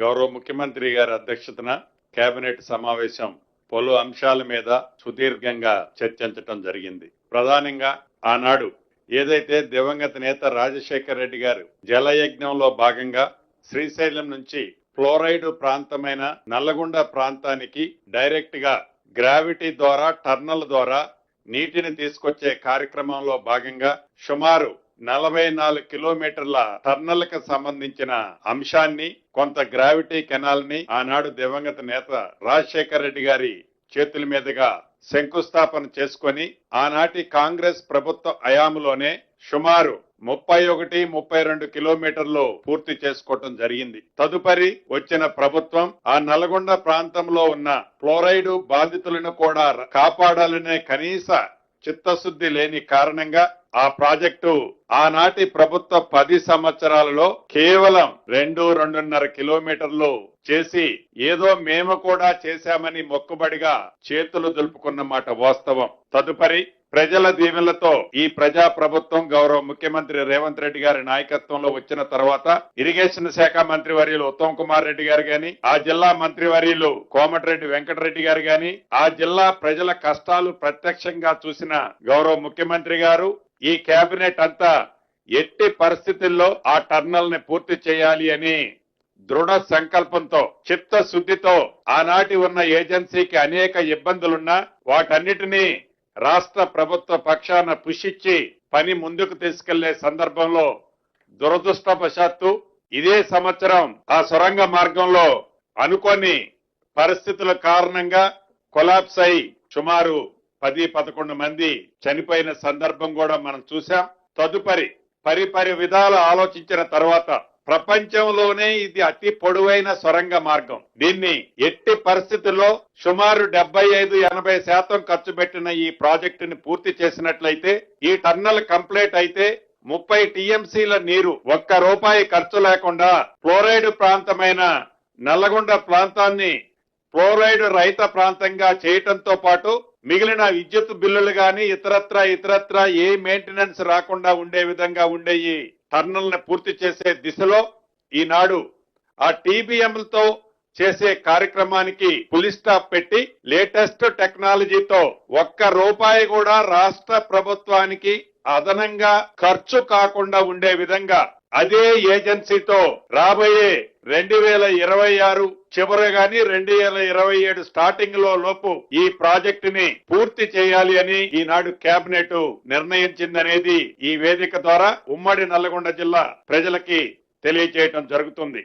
గౌరవ ముఖ్యమంత్రి గారి అధ్యక్షతన కేబినెట్ సమావేశం పలు అంశాల మీద సుదీర్ఘంగా చర్చించడం జరిగింది. ప్రధానంగా ఆనాడు ఏదైతే దివంగత నేత రాజశేఖర రెడ్డి గారు జలయజ్ఞంలో భాగంగా శ్రీశైలం నుంచి ఫ్లోరైడ్ ప్రాంతమైన నల్లగొండ ప్రాంతానికి డైరెక్ట్ గా గ్రావిటీ ద్వారా టర్నల్ ద్వారా నీటిని తీసుకొచ్చే కార్యక్రమంలో భాగంగా సుమారు 44 కిలోమీటర్ల టర్నల్ కి సంబంధించిన అంశాన్ని కొంత గ్రావిటీ కెనాల్ ని ఆనాడు దివంగత నేత రాజశేఖర రెడ్డి గారి చేతుల మీదుగా శంకుస్థాపన చేసుకొని ఆనాటి కాంగ్రెస్ ప్రభుత్వ హయాంలోనే సుమారు 31-32 కిలోమీటర్లు పూర్తి చేసుకోవటం జరిగింది. తదుపరి వచ్చిన ప్రభుత్వం ఆ నల్గొండ ప్రాంతంలో ఉన్న ఫ్లోరైడ్ బాధితులను కూడా కాపాడాలనే కనీస చిత్తశుద్ధి లేని కారణంగా ఆ ప్రాజెక్టు ఆనాటి ప్రభుత్వ 10 సంవత్సరాలలో కేవలం 2-2.5 కిలోమీటర్లు చేసి ఏదో మేము కూడా చేశామని మొక్కుబడిగా చేతులు దులుపుకున్న మాట వాస్తవం. తదుపరి ప్రజల దీవెనలతో ఈ ప్రజా ప్రభుత్వం గౌరవ ముఖ్యమంత్రి రేవంత్ రెడ్డి గారి నాయకత్వంలో వచ్చిన తర్వాత ఇరిగేషన్ శాఖ మంత్రి వర్యులు ఉత్తమ్ కుమార్ రెడ్డి గారు గాని, ఆ జిల్లా మంత్రి వర్యులు కోమటిరెడ్డి వెంకటరెడ్డి గారు గాని, ఆ జిల్లా ప్రజల కష్టాలు ప్రత్యక్షంగా చూసిన గౌరవ ముఖ్యమంత్రి గారు ఈ కేబినెట్ అంతా ఎట్టి పరిస్థితుల్లో ఆ టర్నల్ ని పూర్తి చేయాలి అని దృఢ సంకల్పంతో చిత్తశుద్ధితో ఆనాటి ఉన్న ఏజెన్సీకి అనేక ఇబ్బందులున్నా వాటన్నిటినీ రాష్ట్ర ప్రభుత్వ పక్షాన పుషిచ్చి పని ముందుకు తీసుకెళ్లే సందర్భంలో దురదృష్టవశాత్తు ఇదే సంవత్సరం ఆ సొరంగ మార్గంలో అనుకోని పరిస్థితుల కారణంగా కొలాప్స్ అయి సుమారు 10-11 మంది చనిపోయిన సందర్భం కూడా మనం చూసాం. తదుపరి పరిపరి విధాలు ఆలోచించిన తర్వాత ప్రపంచంలోనే ఇది అతి పొడవైన సొరంగ మార్గం. దీన్ని ఎట్టి పరిస్థితుల్లో సుమారు 75-80% ఖర్చు పెట్టిన ఈ ప్రాజెక్టుని పూర్తి చేసినట్లయితే ఈ టర్నల్ కంప్లీట్ అయితే 30 టీఎంసీల నీరు ₹1 ఖర్చు లేకుండా ఫ్లోరైడ్ ప్రాంతమైన నల్లగొండ ప్రాంతాన్ని ఫ్లోరైడ్ రహిత ప్రాంతంగా చేయటంతో పాటు మిగిలిన విద్యుత్ బిల్లులు గాని ఇతరత్రా ఏ మెయింటెనెన్స్ రాకుండా ఉండే విధంగా ఉండే ఈ టర్నల్ ని పూర్తి చేసే దిశలో ఈనాడు ఆ టీబీఎంలతో చేసే కార్యక్రమానికి ఫుల్ స్టాప్ పెట్టి లేటెస్ట్ టెక్నాలజీతో ₹1 కూడా రాష్ట్ర ప్రభుత్వానికి అదనంగా ఖర్చు కాకుండా ఉండే విధంగా అదే ఏజెన్సీతో రాబోయే 2026 చివరి గాని 2027 స్టార్టింగ్ లోపు ఈ ప్రాజెక్టుని పూర్తి చేయాలి అని ఈనాడు కేబినెట్ నిర్ణయించిందనేది ఈ వేదిక ద్వారా ఉమ్మడి నల్లగొండ జిల్లా ప్రజలకి తెలియజేయటం జరుగుతుంది.